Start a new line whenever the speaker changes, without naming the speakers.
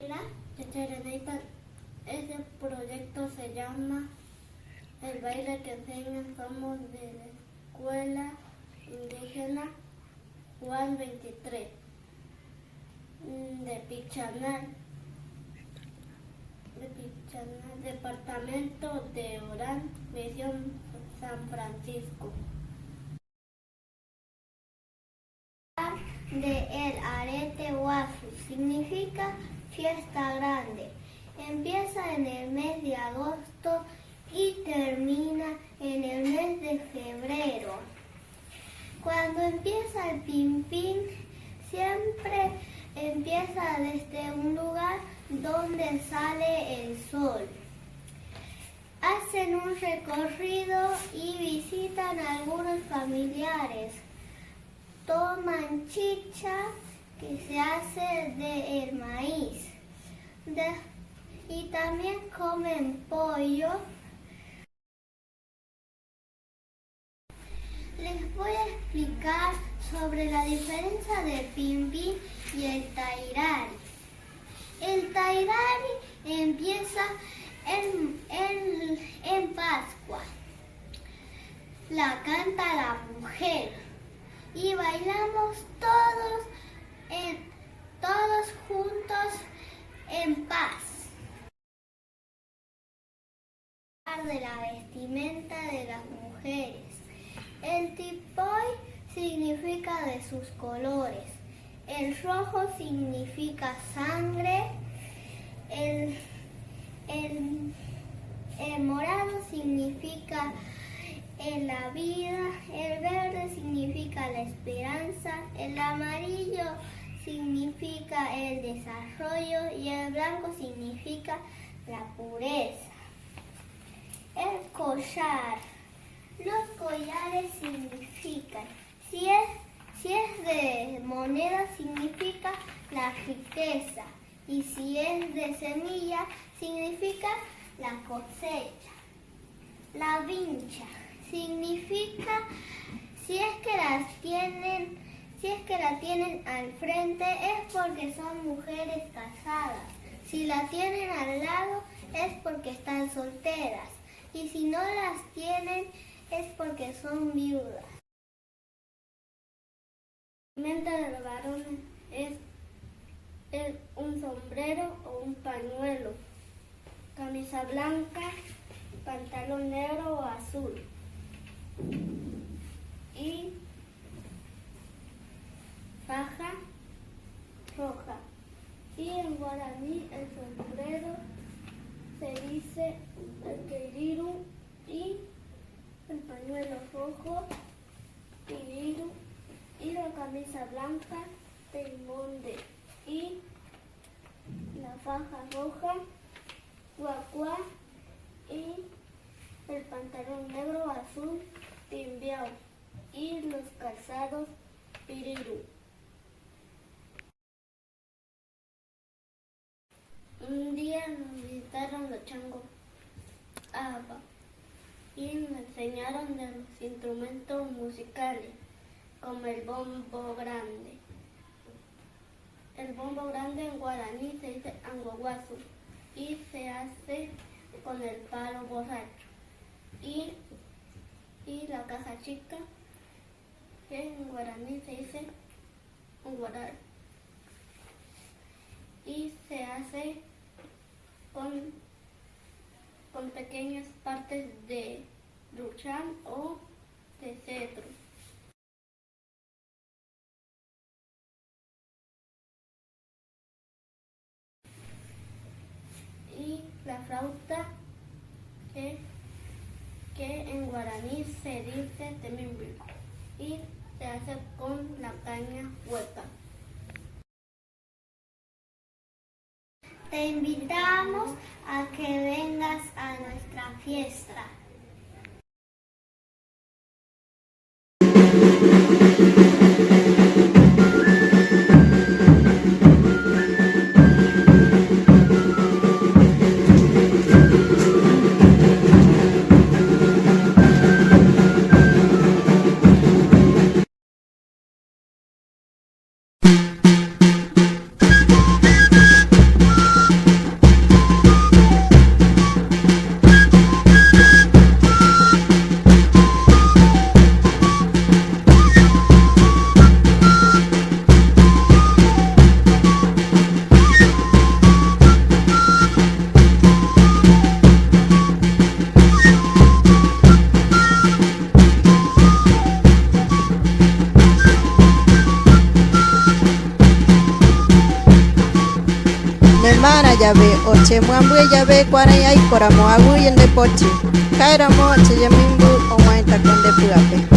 Hola, Serenita. Ese proyecto se llama El baile que enseñan. Somos de la escuela indígena Juan 23 de Pichanal, departamento de Orán, Misión San Francisco. De El Arete Huazu significa fiesta grande. Empieza en el mes de agosto y termina en el mes de febrero. Cuando empieza el Pimpín, siempre empieza desde un lugar donde sale el sol. Hacen un recorrido y visitan a algunos familiares. Toman chicha que se hace del maíz y también comen pollo. Les voy a explicar sobre la diferencia del Pimpín y el Tairari. El Tairari empieza en Pascua. La canta la mujer y bailamos todos juntos en paz. De la vestimenta de las mujeres. El tipoy significa de sus colores. El rojo significa sangre. El morado significa la vida. El verde significa la esperanza. El amarillo significa el desarrollo y el blanco significa la pureza. El collar. Los collares significan, si es de moneda significa la riqueza y si es de semilla significa la cosecha. La vincha significa si es que la tienen al frente es porque son mujeres casadas. Si la tienen al lado es porque están solteras y si no las tienen es porque son viudas. La vestimenta de los varones es un sombrero o un pañuelo, camisa blanca, pantalón negro o azul y faja roja. Y en guaraní el sombrero se dice el queiriru y el pañuelo rojo, piriru, y la camisa blanca, teimonde, y la faja roja, guacuá, y el pantalón negro azul, timbiao, y los calzados, piriru. Un día nos visitaron los changos Aba y me enseñaron de los instrumentos musicales, como el bombo grande. El bombo grande en guaraní se dice anguaguazu y se hace con el palo borracho. Y la caja chica, que en guaraní se dice unguaral. Y se hace con pequeñas partes de ruchán o de cedro. Y la flauta, que en guaraní se dice temimbi, y se hace con la caña hueca. Te invitamos a que vengas a nuestra fiesta.
mana llave, oche muambue llave, cuarayay, coramo agui en de pochi. Kairamo, che yamimbu, o maita con de puape.